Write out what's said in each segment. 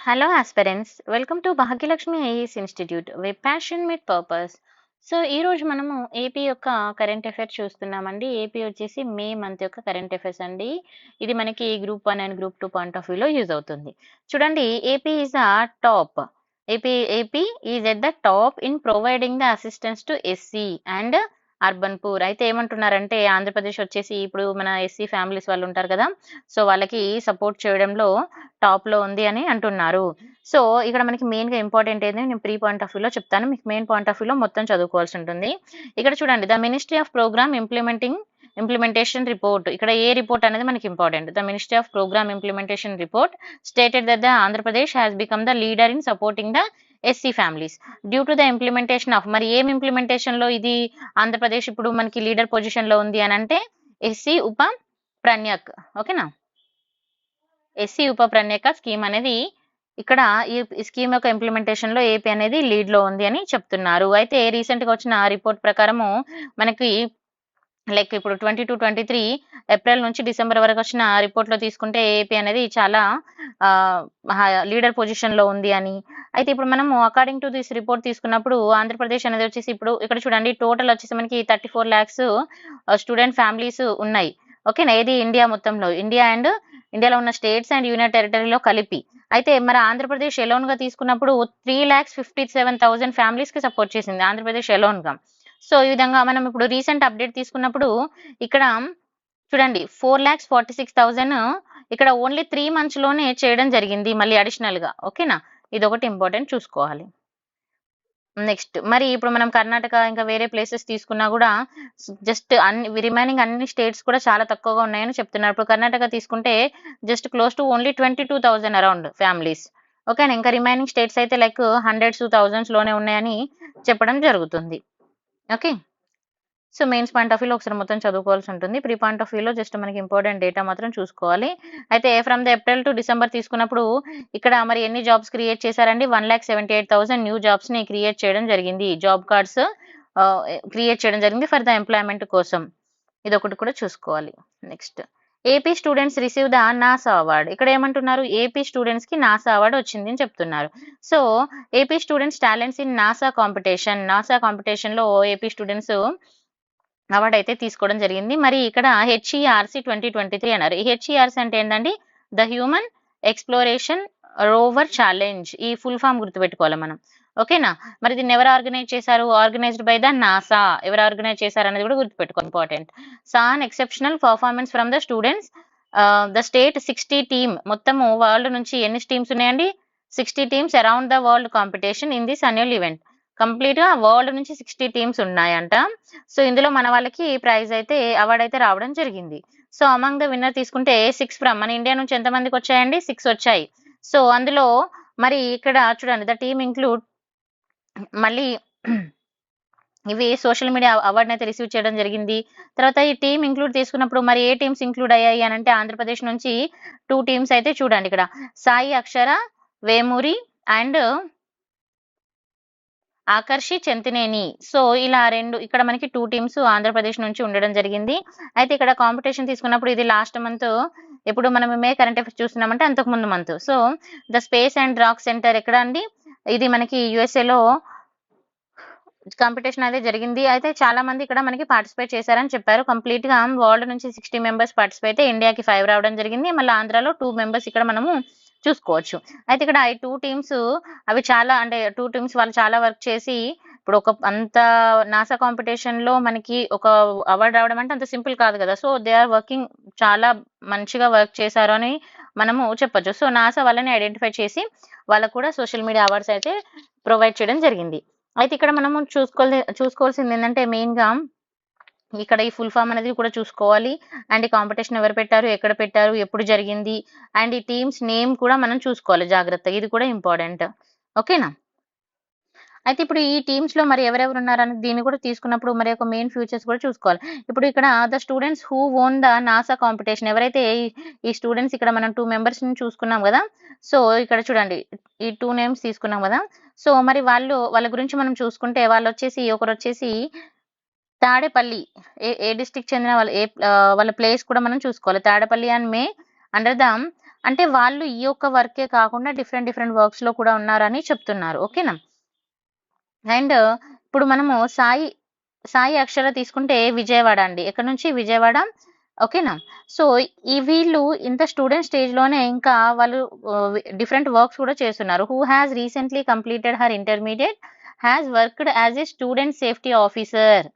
Hello, aspirants. Welcome to Bhagyalakshmi IAS Institute, where passion meet purpose. So ఈ రోజు మనము AP యొక్క current affairs చూస్తున్నామండి. ఏపీ వచ్చేసి మే మంత్ యొక్క కరెంట్ అఫైర్స్ అండి. ఇది మనకి group 1 and group 2 point of వ్యూలో యూజ్ అవుతుంది. చూడండి, AP is the top. AP is at the top in providing the assistance to SC and urban poor. అయితే ఏమంటున్నారంటే ఆంధ్రప్రదేశ్ వచ్చేసి ఇప్పుడు మన ఎస్సీ ఫ్యామిలీస్ వాళ్ళు ఉంటారు కదా, సో వాళ్ళకి సపోర్ట్ చేయడంలో టాప్ లో ఉంది అని అంటున్నారు. సో ఇక్కడ మనకి మెయిన్ గా ఇంపార్టెంట్ ఏంటి నేను ప్రీ పాయింట్ ఆఫ్ వ్యూలో చెప్తాను, మీకు మెయిన్ పాయింట్ ఆఫ్ వ్యూలో మొత్తం చదువుకోవాల్సి ఉంటుంది. ఇక్కడ చూడండి, the ministry of programme implementation report. ఇక్కడ ఏ రిపోర్ట్ అనేది మనకి important. The ministry of programme implementation report stated that the Andhra Pradesh has become the leader in supporting the SC families due to the implementation of, మరి ఏం implementation లో ఇది ఆంధ్రప్రదేశ్ ఇప్పుడు మనకి లీడర్ పొజిషన్ లో ఉంది అని అంటే ఎస్సీ ఉప ప్రణ్యక్. ఓకేనా, ఎస్సీ ఉప ప్రణ్యక స్కీమ్ అనేది ఇక్కడ ఈ స్కీమ్ యొక్క ఇంప్లిమెంటేషన్ లో ఏపీ అనేది లీడ్ లో ఉంది అని చెప్తున్నారు. అయితే రీసెంట్ గా వచ్చిన రిపోర్ట్ ప్రకారము మనకి లైక్ ఇప్పుడు 22-23 ఏప్రిల్ నుంచి డిసెంబర్ వరకు వచ్చిన రిపోర్ట్ లో తీసుకుంటే ఏపీ అనేది చాలా లీడర్ పొజిషన్ లో ఉంది అని. అయితే ఇప్పుడు మనము అకార్డింగ్ టు దిస్ రిపోర్ట్ తీసుకున్నప్పుడు ఆంధ్రప్రదేశ్ అనేది వచ్చేసి ఇప్పుడు ఇక్కడ చూడండి, టోటల్ వచ్చేసి మనకి 34 lakhs స్టూడెంట్ ఫ్యామిలీస్ ఉన్నాయి. ఓకేనా, ఏది ఇండియా మొత్తంలో, ఇండియాలో ఉన్న స్టేట్స్ అండ్ యూనియన్ టెరిటరీలో కలిపి. అయితే మరి ఆంధ్రప్రదేశ్ ఎలోన్ గా తీసుకున్నప్పుడు 3,57,000 ఫ్యామిలీస్ కి సపోర్ట్ చేసింది ఆంధ్రప్రదేశ్ ఎలోన్ గా. సో ఈ విధంగా మనం ఇప్పుడు రీసెంట్ అప్డేట్ తీసుకున్నప్పుడు ఇక్కడ చూడండి 4,46,000 ఇక్కడ ఓన్లీ 3 months లోనే చేయడం జరిగింది మళ్ళీ అడిషనల్ గా. ఓకేనా, ఇది ఒకటి ఇంపార్టెంట్ చూసుకోవాలి. నెక్స్ట్ మరి ఇప్పుడు మనం కర్ణాటక ఇంకా వేరే ప్లేసెస్ తీసుకున్నా కూడా జస్ట్ రిమైనింగ్ అన్ని స్టేట్స్ కూడా చాలా తక్కువగా ఉన్నాయని చెప్తున్నారు. ఇప్పుడు కర్ణాటక తీసుకుంటే just close to only 22,000 around families. ఓకేనా, ఇంకా రిమైనింగ్ స్టేట్స్ అయితే లైక్ హండ్రెడ్స్ థౌజండ్స్ లోనే ఉన్నాయని చెప్పడం జరుగుతుంది. Okay, so mains point of వ్యూలో ఒకసారి మొత్తం చదువుకోవాల్సి ఉంటుంది. ప్రీ పాయింట్ ఆఫ్ వ్యూలో జస్ట్ మనకి ఇంపార్టెంట్ డేటా మాత్రం చూసుకోవాలి. అయితే from the April to December తీసుకున్నప్పుడు ఇక్కడ మరి ఎన్ని జాబ్స్ క్రియేట్ చేశారండి, 1,78,000 న్యూ జాబ్స్ ని క్రియేట్ చేయడం జరిగింది. జాబ్ కార్డ్స్ క్రియేట్ చేయడం జరిగింది ఫర్ ద ఎంప్లాయ్మెంట్ కోసం. ఇది ఒకటి కూడా చూసుకోవాలి. Next, AP students receive the NASA award. ఇక్కడ ఏమంటున్నారు, ఏపీ స్టూడెంట్స్ కి నాసా అవార్డు వచ్చింది అని చెప్తున్నారు. So AP students talents in NASA competition లో ఏపీ స్టూడెంట్స్ అవార్డు అయితే తీసుకోవడం జరిగింది. మరి ఇక్కడ HERC 2023 అన్నారు. ఈ HERC అంటే ఏంటండి, the human exploration rover challenge. ఈ ఫుల్ ఫామ్ గుర్తుపెట్టుకోవాలి మనం. ఓకేనా, మరి దీన్ని ఎవరు ఆర్గనైజ్ చేశారు, ఆర్గనైజ్డ్ బై ద నాసా. ఎవరు ఆర్గనైజ్ చేశారు అనేది కూడా గుర్తుపెట్టుకో, ఇంపార్టెంట్. సాన్ exceptional performance from the students the state 60 team. మొత్తము వరల్డ్ నుంచి ఎన్ని టీమ్స్ ఉన్నాయండి, 60 teams around the world competition in this annual event. Complete గా వరల్డ్ నుంచి 60 టీమ్స్ ఉన్నాయంట. సో ఇందులో మన వాళ్ళకి ప్రైజ్ అయితే అవార్డు అయితే రావడం జరిగింది. సో అమంగ్ ద విన్నర్ తీసుకుంటే 6 ఫ్రమ్ మన ఇండియా నుంచి ఎంత మందికి వచ్చాయండి, 6 వచ్చాయి. సో అందులో మరి ఇక్కడ చూడండి, ద టీమ్ ఇంక్లూడ్ మళ్ళీ ఇవి సోషల్ మీడియా అవార్డుని అయితే రిసీవ్ చేయడం జరిగింది. తర్వాత ఈ టీమ్ ఇంక్లూడ్ తీసుకున్నప్పుడు మరి ఏ టీమ్స్ ఇంక్లూడ్ అయ్యాయి అని అంటే ఆంధ్రప్రదేశ్ నుంచి 2 టీమ్స్ అయితే చూడండి, ఇక్కడ సాయి అక్షర వేమూరి అండ్ ఆకర్షి చెంతినేని. సో ఇలా ఇక్కడ మనకి 2 టీమ్స్ ఆంధ్రప్రదేశ్ నుంచి ఉండడం జరిగింది. అయితే ఇక్కడ కాంపిటీషన్ తీసుకున్నప్పుడు ఇది లాస్ట్ మంత్, ఎప్పుడు మనం మే కరెంట్ అఫైర్స్ చూస్తున్నామంటే అంతకు ముందు month. So the space and rock centre ఎక్కడ అండి, ఇది మనకి యుఎస్ఏలో కాంపిటీషన్ అయితే జరిగింది. అయితే చాలా మంది ఇక్కడ మనకి పార్టిసిపేట్ చేశారని చెప్పారు. కంప్లీట్ గా వరల్డ్ నుంచి 60 మెంబర్స్ పార్టిసిపేట్ అయితే ఇండియాకి 5 రావడం జరిగింది. మళ్ళీ ఆంధ్రాలో 2 మెంబర్స్ ఇక్కడ మనము చూసుకోవచ్చు. అయితే ఇక్కడ ఈ 2 టీమ్స్ అవి చాలా అంటే 2 టీమ్స్ వాళ్ళు చాలా వర్క్ చేసి ఇప్పుడు ఒక అంత నాసా కాంపిటీషన్ లో మనకి ఒక అవార్డు రావడం అంటే అంత సింపుల్ కాదు కదా. సో దే ఆర్ వర్కింగ్, చాలా మంచిగా వర్క్ చేశారు అని మనము చెప్పొచ్చు. సో నాసా వాళ్ళని ఐడెంటిఫై చేసి వాళ్ళకు కూడా సోషల్ మీడియా అవార్డ్స్ అయితే ప్రొవైడ్ చేయడం జరిగింది. అయితే ఇక్కడ మనము చూసుకోవాల్సింది ఏంటంటే మెయిన్ గా ఇక్కడ ఈ ఫుల్ ఫామ్ అనేది కూడా చూసుకోవాలి. అండ్ ఈ కాంపిటీషన్ ఎవరు పెట్టారు, ఎక్కడ పెట్టారు, ఎప్పుడు జరిగింది, అండ్ ఈ టీమ్స్ నేమ్ కూడా మనం చూసుకోవాలి జాగ్రత్తగా, ఇది కూడా ఇంపార్టెంట్. ఓకేనా, అయితే ఇప్పుడు ఈ టీమ్స్ లో మరి ఎవరెవరు ఉన్నారని దీన్ని కూడా తీసుకున్నప్పుడు మరి ఒక మెయిన్ ఫ్యూచర్స్ కూడా చూసుకోవాలి. ఇప్పుడు ఇక్కడ the students who own the NASA competition, ఎవరైతే ఈ స్టూడెంట్స్ ఇక్కడ మనం 2 మెంబర్స్ ని చూసుకున్నాం కదా. సో ఇక్కడ చూడండి, ఈ 2 నేమ్స్ తీసుకున్నాం కదా. సో మరి వాళ్ళ గురించి మనం చూసుకుంటే వాళ్ళు వచ్చేసి ఒకరు వచ్చేసి తాడేపల్లి, ఏ డిస్ట్రిక్ట్ చెందిన వాళ్ళ ప్లేస్ కూడా మనం చూసుకోవాలి. Tadepalli and May under the అంటే వాళ్ళు ఈ ఒక్క వర్కే కాకుండా డిఫరెంట్ వర్క్స్ లో కూడా ఉన్నారని చెప్తున్నారు. ఓకేనా. అండ్ ఇప్పుడు మనము సాయి అక్షర తీసుకుంటే విజయవాడ అండి. ఎక్కడ నుంచి? విజయవాడ. ఓకేనా. సో ఈ వీళ్ళు ఇంత స్టూడెంట్ స్టేజ్ లోనే ఇంకా వాళ్ళు డిఫరెంట్ వర్క్స్ కూడా చేస్తున్నారు. Who has recently completed her intermediate, has worked as a student safety officer.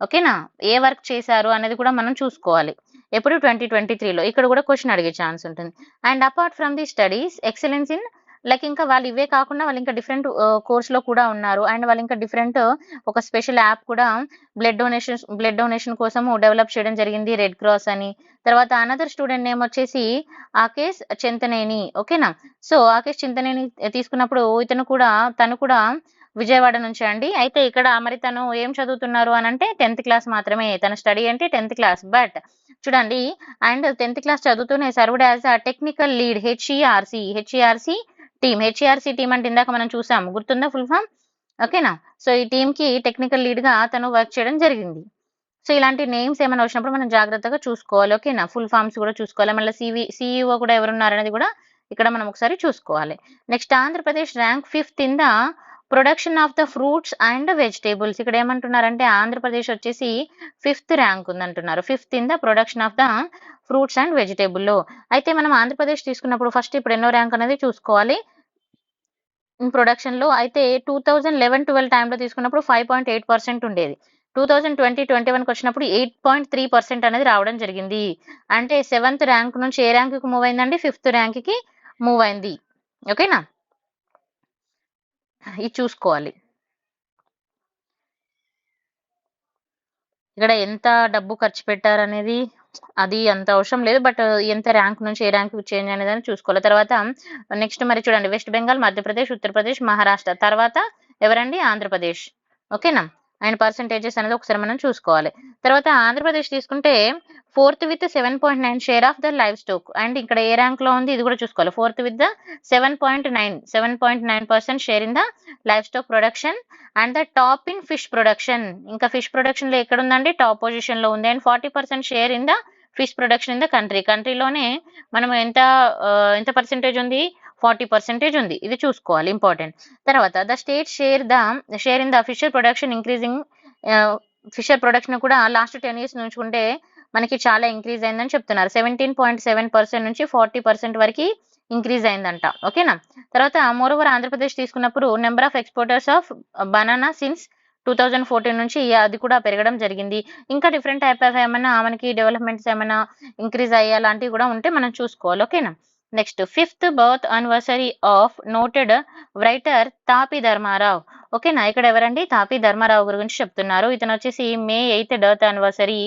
ఓకేనా. ఏ వర్క్ చేశారు అనేది కూడా మనం చూసుకోవాలి. ఎప్పుడు? 2023లో. ఇక్కడ కూడా క్వశ్చన్ అడిగే ఛాన్స్ ఉంటుంది. And apart from the studies excellence in, like ఇంకా వాళ్ళు ఇవే కాకుండా వాళ్ళు ఇంకా డిఫరెంట్ కోర్స్ లో కూడా ఉన్నారు. అండ్ వాళ్ళు ఇంకా డిఫరెంట్ ఒక స్పెషల్ యాప్ కూడా బ్లడ్ డొనేషన్ కోసం డెవలప్ చేయడం జరిగింది, రెడ్ క్రాస్ అని. తర్వాత అనదర్ స్టూడెంట్ నేమ్ వచ్చేసి ఆకేష్ చింతనేని. ఓకేనా. సో ఆకేష్ చింతనేని తీసుకున్నప్పుడు తను కూడా విజయవాడ నుంచి అండి. అయితే ఇక్కడ మరి తను ఏం చదువుతున్నారు అని అంటే 10th క్లాస్ మాత్రమే. తన స్టడీ అంటే 10th క్లాస్. బట్ చూడండి, అండ్ 10th క్లాస్ చదువుతూనే served as a technical lead HERC team అంటే ఇందాక మనం చూసాం, గుర్తుందా ఫుల్ ఫామ్? ఓకేనా. సో ఈ టీమ్ కి టెక్నికల్ లీడ్ గా తను వర్క్ చేయడం జరిగింది. సో ఇలాంటి నేమ్స్ ఏమైనా వచ్చినప్పుడు మనం జాగ్రత్తగా చూసుకోవాలి. ఓకేనా. ఫుల్ ఫామ్స్ కూడా చూసుకోవాలి. మళ్ళీ సిఇఓ కూడా ఎవరున్నారు అనేది కూడా ఇక్కడ మనం ఒకసారి చూసుకోవాలి. Next, Andhra Pradesh rank 5th in the production of the fruits and vegetables. ఇక్కడ ఏమంటున్నారంటే ఆంధ్రప్రదేశ్ వచ్చేసి 5th ర్యాంక్ ఉందంటున్నారు. 5th in the production of the fruits and vegetable లో. అయితే మనం ఆంధ్రప్రదేశ్ తీసుకున్నప్పుడు ఫస్ట్ ఇప్పుడు ఎన్నో ర్యాంక్ అనేది చూసుకోవాలి ప్రొడక్షన్ లో. అయితే 2011-12 టైంలో తీసుకున్నప్పుడు 5.8% ఉండేది. 2020-21 వచ్చినప్పుడు 8.3% అనేది రావడం జరిగింది. అంటే 7th ర్యాంక్ నుంచి ఏ ర్యాంక్ కి మూవ్ అయిందండి? 5th ర్యాంక్ కి మూవ్ అయింది. ఓకేనా. ఇది చూసుకోవాలి. ఇక్కడ ఎంత డబ్బు ఖర్చు పెట్టారనేది అది అంత అవసరం లేదు. బట్ ఎంత ర్యాంక్ నుంచి ఏ ర్యాంక్ చేంజ్ అనేది చూసుకోవాలి. తర్వాత నెక్స్ట్ మరి చూడండి, వెస్ట్ బెంగాల్, మధ్యప్రదేశ్, ఉత్తరప్రదేశ్, మహారాష్ట్ర, తర్వాత ఎవరండి? ఆంధ్రప్రదేశ్. ఓకేనా. అండ్ పర్సంటేజెస్ అనేది ఒకసారి మనం చూసుకోవాలి. తర్వాత ఆంధ్రప్రదేశ్ తీసుకుంటే 4th with 7.9 share of the live stock. And ఇక్కడ ఏ ర్యాంక్ లో ఉంది? ఇది కూడా చూసుకోవాలి. 4th with the 7.9% share in the live stock production and the top in fish production. ఇంకా ఫిష్ ప్రొడక్షన్ లో ఎక్కడ ఉందండి? టాప్ పొజిషన్ లో ఉంది. And 40% share in the fish production in the కంట్రీలోనే మనం ఎంత పర్సెంటేజ్ ఉంది? 40% ఉంది. ఇది చూసుకోవాలి, ఇంపార్టెంట్. తర్వాత the state share in the fisher production increasing. Fisher production కూడా లాస్ట్ 10 years నుంచుకుంటే మనకి చాలా ఇంక్రీజ్ అయిందని చెప్తున్నారు. 17.7% నుంచి 40% వరకు ఇంక్రీజ్ అయిందంట. ఓకేనా. తర్వాత మోరోవర్ ఆంధ్రప్రదేశ్ తీసుకున్నప్పుడు number of exporters of banana since 2014 నుంచి అది కూడా పెరగడం జరిగింది. ఇంకా డిఫరెంట్ టైప్ ఆఫ్ ఏమైనా మనకి డెవలప్మెంట్స్ ఏమైనా ఇంక్రీజ్ అయ్యే లాంటివి కూడా ఉంటే మనం చూసుకోవాలి. ఓకేనా. Next, 5th birth anniversary of noted writer Tapi Dharmarao. ఓకేనా. ఇక్కడ ఎవరండి? తాపి ధర్మారావు గురించి చెప్తున్నారు. ఇతను వచ్చేసి May 8th death anniversary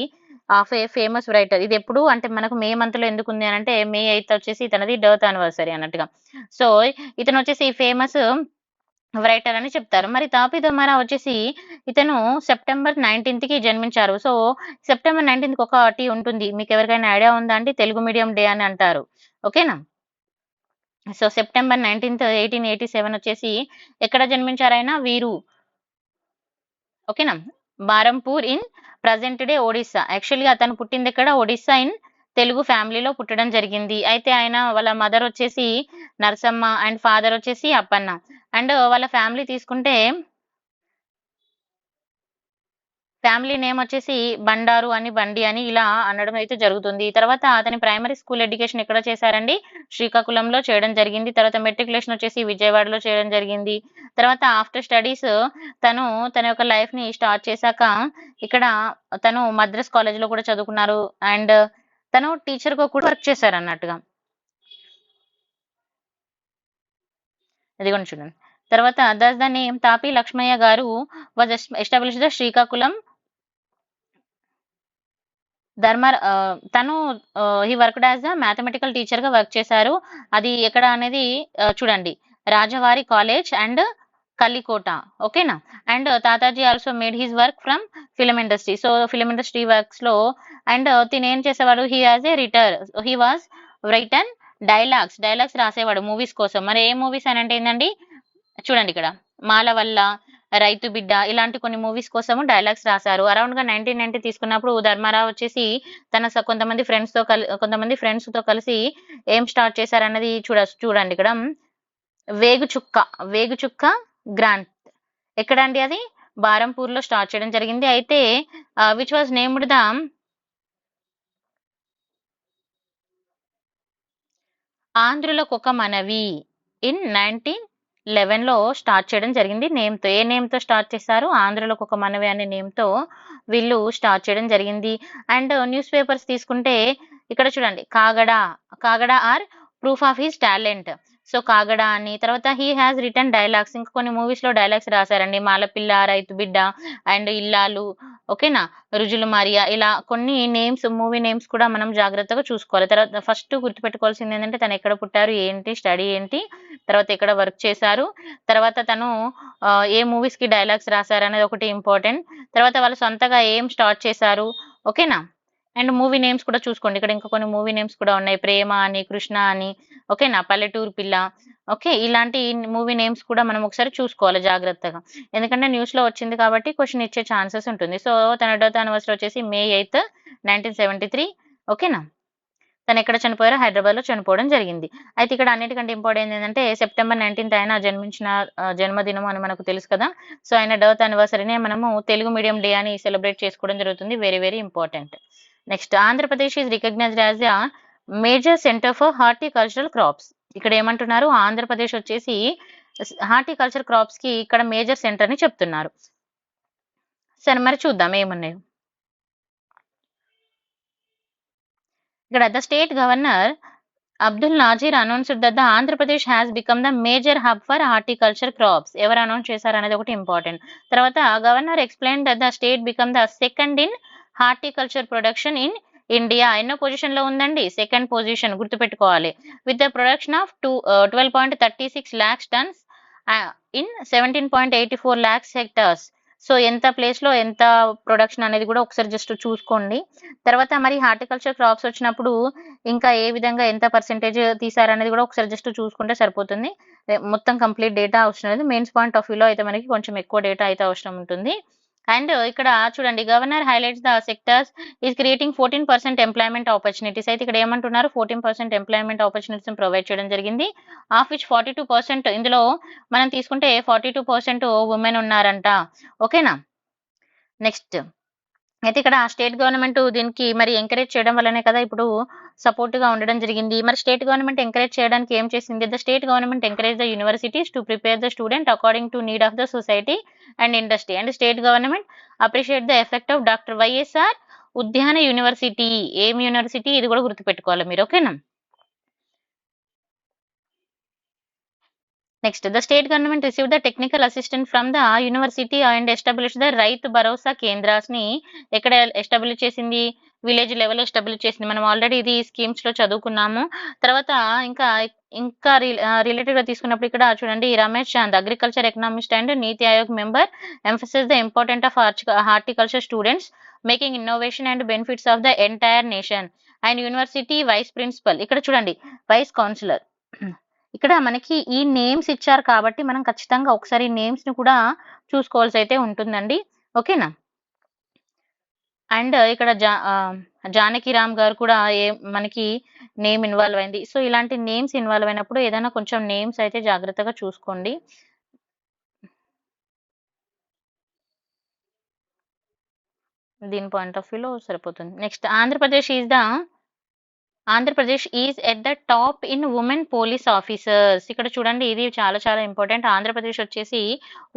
of A famous writer. ఇది ఎప్పుడు అంటే మనకు మే మంత్ లో ఎందుకు ఉంది అని అంటే May 8th వచ్చేసి ఇతనది డెత్ యానివర్సరీ అన్నట్టుగా. సో ఇతను వచ్చేసి ఫేమస్ రైటర్ అని చెప్తారు. మరి తాపి ధర్మారావు వచ్చేసి ఇతను September 19th కి జన్మించారు. సో September 19th కి ఒకటి ఉంటుంది, మీకు ఎవరికైనా ఐడియా ఉందా అండి? తెలుగు మీడియం డే అని అంటారు. ఓకేనా. సో September 19th 1887 వచ్చేసి ఎక్కడ జన్మించారైనా? వీరు. ఓకేనా. బారంపూర్ ఇన్ ప్రజెంట్ డే ఒడిస్సా. యాక్చువల్గా అతను పుట్టింది ఎక్కడ? ఒడిస్సా ఇన్ తెలుగు ఫ్యామిలీలో పుట్టడం జరిగింది. అయితే వాళ్ళ మదర్ వచ్చేసి నరసమ్మ అండ్ ఫాదర్ వచ్చేసి అప్పన్న. అండ్ వాళ్ళ ఫ్యామిలీ తీసుకుంటే ఫ్యామిలీ నేమ్ వచ్చేసి బండారు అని, బండి అని ఇలా అనడం అయితే జరుగుతుంది. తర్వాత అతని ప్రైమరీ స్కూల్ ఎడ్యుకేషన్ ఎక్కడ చేశారండి? శ్రీకాకుళంలో చేయడం జరిగింది. తర్వాత మెట్రికులేషన్ వచ్చేసి విజయవాడలో చేయడం జరిగింది. తర్వాత ఆఫ్టర్ స్టడీస్ తన యొక్క లైఫ్ ని స్టార్ట్ చేశాక ఇక్కడ తను మద్రాస్ కాలేజ్ లో కూడా చదువుకున్నారు. అండ్ తను టీచర్ గా కూడా వర్క్ చేశారు అన్నట్టుగా. ఇదిగోండి చూడండి. తర్వాత దస్ ద నేమ్ తాపి లక్ష్మయ్య గారు వాజ్ ఎస్టాబ్లిష్ ద శ్రీకాకుళం తను he worked as a mathematical teacher గా వర్క్ చేశారు. అది ఎక్కడ అనేది చూడండి, రాజవారి కాలేజ్ అండ్ కల్లికోట. ఓకేనా. And Tataji also made his work from film industry. So film industry works లో అండ్ తిను ఏం చేసేవాడు? హీ వాజ్ రైటన్ డైలాగ్స్ రాసేవాడు మూవీస్ కోసం. మరి ఏ మూవీస్ అని అంటే ఏంటండి? చూడండి ఇక్కడ మాలవల్ల, రైతు బిడ్డ ఇలాంటి కొన్ని మూవీస్ కోసము డైలాగ్స్ రాశారు. అరౌండ్‌గా 1990 తీసుకున్నప్పుడు ధర్మారావు వచ్చేసి కొంతమంది ఫ్రెండ్స్‌తో కలిసి ఏం స్టార్ట్ చేశారన్నది చూడండి ఇక్కడ. 'వేగుచుక్క' గ్రాంట్ ఎక్కడండి అది? బారంపూర్‌లో స్టార్ట్ చేయడం జరిగింది. అయితే విచ్ వాస్ నేమ్డ్ ద ఆంధ్రులకొక మనవి ఇన్ 1911లో స్టార్ట్ చేయడం జరిగింది నేమ్‌తో. ఏ నేమ్‌తో స్టార్ట్ చేశారు? ఆంధ్రులకొక మనవి అనే నేమ్‌తో వీళ్ళు స్టార్ట్ చేయడం జరిగింది. అండ్ న్యూస్ పేపర్స్ తీసుకుంటే ఇక్కడ చూడండి Kagada are proof of his talent. So Kagada అని, తర్వాత హీ హాస్ రిటన్ డైలాగ్స్, ఇంకా కొన్ని మూవీస్‌లో డైలాగ్స్ రాశారండి. మాలపిల్ల, రైతు బిడ్డ అండ్ ఇల్లాలు, ఓకేనా, రుజులు మారియా, ఇలా కొన్ని నేమ్స్, మూవీ నేమ్స్ కూడా మనం జాగ్రత్తగా చూసుకోవాలి. తర్వాత ఫస్ట్ గుర్తుపెట్టుకోవాల్సింది ఏంటంటే తను ఎక్కడ పుట్టారు, ఏంటి స్టడీ ఏంటి, తర్వాత ఎక్కడ వర్క్ చేశారు, తర్వాత తను ఏ మూవీస్‌కి డైలాగ్స్ రాశారు అనేది ఒకటి ఇంపార్టెంట్. తర్వాత వాళ్ళు సొంతగా ఏం స్టార్ట్ చేశారు, ఓకేనా. అండ్ మూవీ నేమ్స్ కూడా చూసుకోండి. ఇక్కడ ఇంకా కొన్ని మూవీ నేమ్స్ కూడా ఉన్నాయి. ప్రేమ అని, కృష్ణ అని, ఓకేనా, పల్లెటూరు పిల్ల, ఓకే, ఇలాంటి మూవీ నేమ్స్ కూడా మనం ఒకసారి చూసుకోవాలి జాగ్రత్తగా. ఎందుకంటే న్యూస్‌లో వచ్చింది కాబట్టి క్వెషన్ ఇచ్చే ఛాన్సెస్ ఉంటుంది. సో తన డెత్ యానివర్సరీ వచ్చేసి May 8, 1973, ఓకేనా. తను ఎక్కడ చనిపోయారో? హైదరాబాద్‌లో చనిపోవడం జరిగింది. అయితే ఇక్కడ అన్నిటికంటే ఇంపార్టెంట్ ఏంటంటే September 19 ఆయన జన్మించిన జన్మదినం అని మనకు తెలుసు కదా. సో ఆయన డెత్ యానివర్సరీనే మనము తెలుగు మీడియం డే అని సెలబ్రేట్ చేసుకోవడం జరుగుతుంది. Very very important. Next, Andhra Pradesh is recognised as the major centre for horticultural crops. ఇక్కడ ఏమంటున్నారు? ఆంధ్రప్రదేశ్ వచ్చేసి హార్టికల్చర్ క్రాప్స్ కి ఇక్కడ మేజర్ సెంటర్ అని చెప్తున్నారు. సరే మరి చూద్దాం ఏమున్నాయో. ఇక్కడ the state governor Abdul Nazir announced that the Andhra Pradesh has become the major hub for horticulture crops. ఎవరు అనౌన్స్ చేశారు అనేది ఒకటి ఇంపార్టెంట్. తర్వాత governor explain that the state become the second in horticulture production in India. ఎన్నో position లో ఉందండి? Second position, గుర్తుపెట్టుకోవాలి. With the production of 12.36 lakhs turns in 17.84 lakhs hectares. So ఎంత ప్లేస్ లో ఎంత ప్రొడక్షన్ అనేది కూడా ఒకసారి జస్ట్ చూసుకోండి. తర్వాత మరి హార్టికల్చర్ క్రాప్స్ వచ్చినప్పుడు ఇంకా ఏ విధంగా ఎంత పర్సెంటేజ్ తీసారనేది కూడా ఒకసారి జస్ట్ చూసుకుంటే సరిపోతుంది. మొత్తం కంప్లీట్ డేటా అవసరం లేదు. మెయిన్స్ పాయింట్ ఆఫ్ వ్యూలో అయితే మనకి కొంచెం ఎక్కువ డేటా అయితే అవసరం ఉంటుంది. అండ్ ఇక్కడ చూడండి, governor highlights the sectors is creating 14% employment opportunities. అయితే ఇక్కడ ఏమంటున్నారు? 14% ఎంప్లాయ్మెంట్ ఆపర్చునిటీస్ ప్రొవైడ్ చేయడం జరిగింది. ఆఫ్ విచ్ 42%, ఇందులో మనం తీసుకుంటే 42% ఉమెన్ ఉన్నారంట, ఓకేనా. నెక్స్ట్, అయితే ఇక్కడ స్టేట్ గవర్నమెంట్ దీనికి మరి ఎంకరేజ్ చేయడం వల్లనే కదా ఇప్పుడు సపోర్ట్ గా ఉండడం జరిగింది. మరి స్టేట్ గవర్నమెంట్ ఎంకరేజ్ చేయడానికి ఏం చేసింది? The state government encourage the universities to prepare the student according to need of the society and industry. And state government appreciate the effect of doctor YSR ఉద్యాన university. ఏం university? ఇది కూడా గుర్తుపెట్టుకోవాలి మీరు, ఓకేనా. Next, the state government received the technical assistance from the university and established the Rythu Bharosa కేంద్రాస్ ని ఎక్కడ establish చేసింది? విలేజ్ లెవెల్ ఎస్టాబ్లిష్ చేసింది. మనం ఆల్రెడీ ఇది స్కీమ్స్ లో చదువుకున్నాము. తర్వాత ఇంకా ఇంకా రిలేటెడ్ గా తీసుకున్నప్పుడు ఇక్కడ చూడండి, Ramesh Chand agriculture economist and NITI Aayog member emphasis the important of horticulture students making innovation and benefits of the entire nation. And university vice principal, ఇక్కడ చూడండి వైస్ కౌన్సిలర్. ఇక్కడ మనకి ఈ నేమ్స్ ఇచ్చారు కాబట్టి మనం ఖచ్చితంగా ఒకసారి నేమ్స్ ని కూడా చూసుకోవాల్సి అయితే ఉంటుందండి, ఓకేనా. అండ్ ఇక్కడ జానకిరామ్ గారు కూడా మనకి నేమ్ ఇన్వాల్వ్ అయింది. సో ఇలాంటి నేమ్స్ ఇన్వాల్వ్ అయినప్పుడు ఏదైనా కొంచెం నేమ్స్ అయితే జాగ్రత్తగా చూసుకోండి. దీని పాయింట్ ఆఫ్ వ్యూలో సరిపోతుంది. Next, Andhra Pradesh is at the top in women police officers. ఇక్కడ చూడండి, ఇది చాలా చాలా ఇంపార్టెంట్. ఆంధ్రప్రదేశ్ వచ్చేసి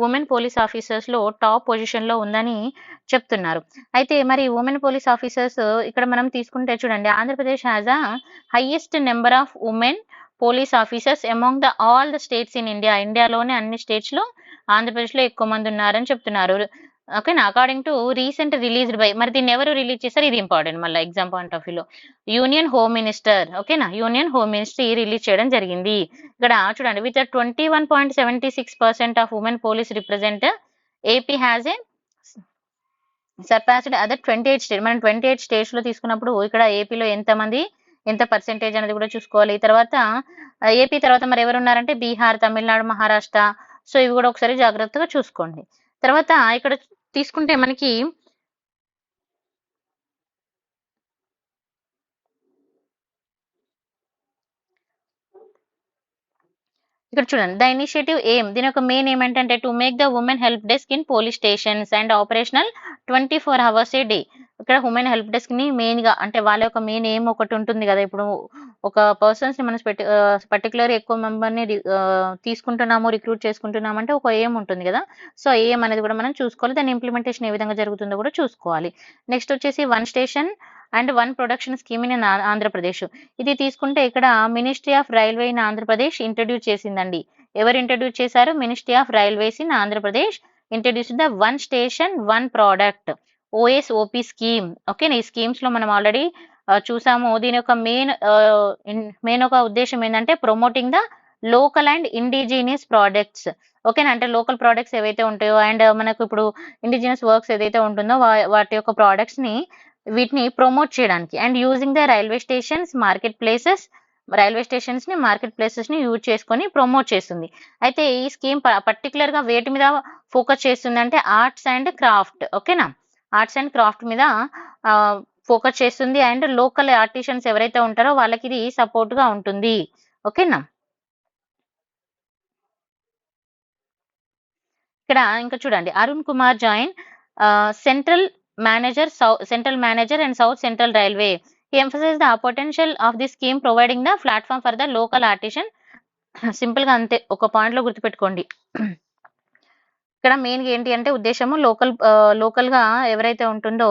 ఉమెన్ పోలీస్ ఆఫీసర్స్ లో టాప్ పొజిషన్ లో ఉందని చెప్తున్నారు. అయితే మరి ఉమెన్ పోలీస్ ఆఫీసర్స్ ఇక్కడ మనం తీసుకుంటే చూడండి, Andhra Pradesh has a highest number of women police officers among the all the states in India. ఇండియాలోనే అన్ని స్టేట్స్ లో ఆంధ్రప్రదేశ్ లో ఎక్కువ మంది ఉన్నారని చెప్తున్నారు, ఓకేనా. According to recent released by, మరి దీన్ని ఎవరు రిలీజ్ చేశారు? ఇది ఇంపార్టెంట్ మళ్ళీ ఎగ్జామ్ పాయింట్ ఆఫ్ వ్యూలో. యూనియన్ హోమ్ మినిస్టర్, ఓకేనా, యూనియన్ హోమ్ మినిస్ట్రీ రిలీజ్ చేయడం జరిగింది. ఇక్కడ చూడండి, with 21.76% of women police represent AP has a surpassed other 28 state. మనం 28 స్టేట్స్ లో తీసుకున్నప్పుడు ఇక్కడ ఏపీలో ఎంత పర్సెంటేజ్ అనేది కూడా చూసుకోవాలి. తర్వాత ఏపీ తర్వాత మరి ఎవరు ఉన్నారంటే బీహార్, తమిళనాడు, మహారాష్ట్ర. సో ఇవి కూడా ఒకసారి జాగ్రత్తగా చూసుకోండి. తర్వాత ఇక్కడ తీసుకుంటే మనకి ఇక్కడ చూడండి, ద ఇనిషియేటివ్ ఎయిమ్, దీని యొక్క మెయిన్ ఏమంటే to make the women help desk in police stations and operational 24 hours A day. ఇక్కడ ఉమెన్ హెల్ప్ డెస్క్ ని మెయిన్ గా అంటే వాళ్ళ యొక్క మెయిన్ ఎయిమ్ ఒకటి ఉంటుంది కదా. ఇప్పుడు ఒక పర్సన్స్ ని మనం పర్టికులర్ ఎక్కువ మెంబర్ ని తీసుకుంటున్నాము, రిక్రూట్ చేసుకుంటున్నాము అంటే ఒక ఎయిమ్ ఉంటుంది కదా. సో ఎయిమ్ అనేది కూడా మనం చూసుకోవాలి, దాని ఇంప్లిమెంటేషన్ ఏ విధంగా జరుగుతుందో కూడా చూసుకోవాలి. నెక్స్ట్ వచ్చేసి one station and one production scheme in Andhra Pradesh. ఇది తీసుకుంటే ఇక్కడ ministry of railway in Andhra Pradesh introduce చేసిందండి. ఎవరు ఇంట్రడ్యూస్ చేశారు? Ministry of railways in Andhra Pradesh introduce the one station one product OSOP scheme. Okay, ఈ స్కీమ్స్ లో మనం ఆల్రెడీ చూసాము. దీని యొక్క మెయిన్ ఒక ఉద్దేశం ఏంటంటే promoting the local and indigenous products. ఓకేనా, అంటే లోకల్ ప్రోడక్ట్స్ ఏవైతే ఉంటాయో అండ్ మనకు ఇప్పుడు ఇండిజినియస్ వర్క్స్ ఏదైతే ఉంటుందో వాటి యొక్క ప్రోడక్ట్స్ ని వీటిని ప్రమోట్ చేయడానికి and using the railway stations market places, railway stations ని మార్కెట్ ప్లేసెస్ ని యూజ్ చేసుకొని ప్రమోట్ చేస్తుంది. అయితే ఈ స్కీమ్ పర్టికులర్ గా వేటి మీద ఫోకస్ చేస్తుంది అంటే ఆర్ట్స్ అండ్ క్రాఫ్ట్. ఓకేనా, ఆర్ట్స్ అండ్ క్రాఫ్ట్ మీద ఫోకస్ చేస్తుంది అండ్ లోకల్ ఆర్టిషన్స్ ఎవరైతే ఉంటారో వాళ్ళకి ఇది సపోర్ట్ గా ఉంటుంది. ఓకేనా, ఇక్కడ ఇంకా చూడండి, Arun Kumar join central manager and South Central Railway. He emphasized the potential of this scheme providing the platform for the local artisan. Simple గా అంతే, ఒక పాయింట్ లో గుర్తుపెట్టుకోండి. ఇక్కడ మెయిన్ ఏంటి అంటే ఉద్దేశము లోకల్ గా ఎవరైతే ఉంటుందో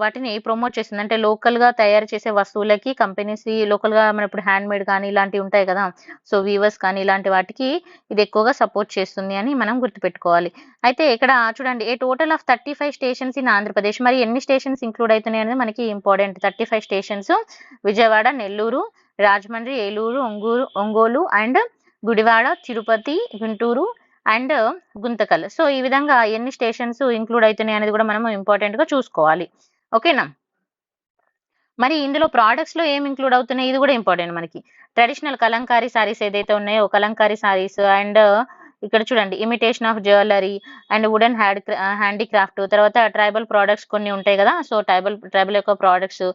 వాటిని ప్రమోట్ చేస్తుంది. అంటే లోకల్ గా తయారు చేసే వస్తువులకి కంపెనీస్ లోకల్ గా మన ఇప్పుడు హ్యాండ్ మేడ్ కానీ ఇలాంటివి ఉంటాయి కదా, సో వీవర్స్ కానీ ఇలాంటి వాటికి ఇది ఎక్కువగా సపోర్ట్ చేస్తుంది అని మనం గుర్తుపెట్టుకోవాలి. అయితే ఇక్కడ చూడండి, a total of 35 stations in Andhra Pradesh. మరి ఎన్ని స్టేషన్స్ ఇంక్లూడ్ అవుతున్నాయి అనేది మనకి important. 35 stations Vijayawada, Nellore, Rajahmundry, Eluru, Ongole and Gudivada, Tirupati, Guntur and Guntakal. So ఈ విధంగా ఎన్ని స్టేషన్స్ ఇంక్లూడ్ అవుతున్నాయి అనేది కూడా మనం ఇంపార్టెంట్ గా చూసుకోవాలి. ఓకేనా, మరి ఇందులో ప్రోడక్ట్స్ లో ఏం ఇంక్లూడ్ అవుతున్నాయి ఇది కూడా ఇంపార్టెంట్ మనకి. ట్రెడిషనల్ కలంకారీ సారీస్ ఏదైతే ఉన్నాయో కలంకారీ సారీస్ అండ్ ఇక్కడ చూడండి imitation of jewellery and wooden handicraft, తర్వాత ట్రైబల్ ప్రోడక్ట్స్ కొన్ని ఉంటాయి కదా. సో ట్రైబల్ యొక్క ప్రోడక్ట్స్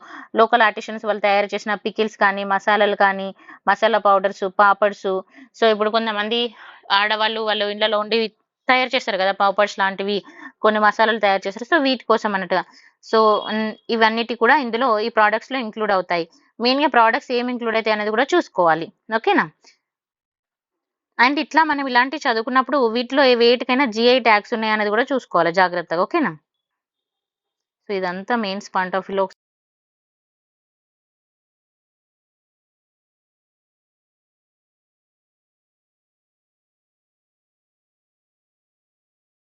లోకల్ ఆర్టిషన్స్ వాళ్ళు తయారు చేసిన పికిల్స్ కానీ మసాలాలు కానీ మసాలా పౌడర్స్, పాపడ్స్. సో ఇప్పుడు కొంతమంది ఆడవాళ్ళు వాళ్ళు ఇళ్లలో ఉండి తయారు చేస్తారు కదా పాపడ్స్ లాంటివి, కొన్ని మసాలాలు తయారు చేస్తారు. సో వీటి కోసం అన్నట్టుగా. సో ఇవన్నిటి కూడా ఇందులో ఈ ప్రోడక్ట్స్ లో ఇంక్లూడ్ అవుతాయి. మెయిన్ గా ప్రోడక్ట్స్ ఏం ఇంక్లూడ్ అవుతాయి అనేది కూడా చూసుకోవాలి. ఓకేనా, అండ్ ఇట్లా మనం ఇలాంటివి చదువుకున్నప్పుడు వీటిలో వేటికైనా జిఐ ట్యాగ్స్ ఉన్నాయి అనేది కూడా చూసుకోవాలి జాగ్రత్తగా. ఓకేనా, సో ఇదంతా మెయిన్స్ పాయింట్ ఆఫ్ వ్యూలో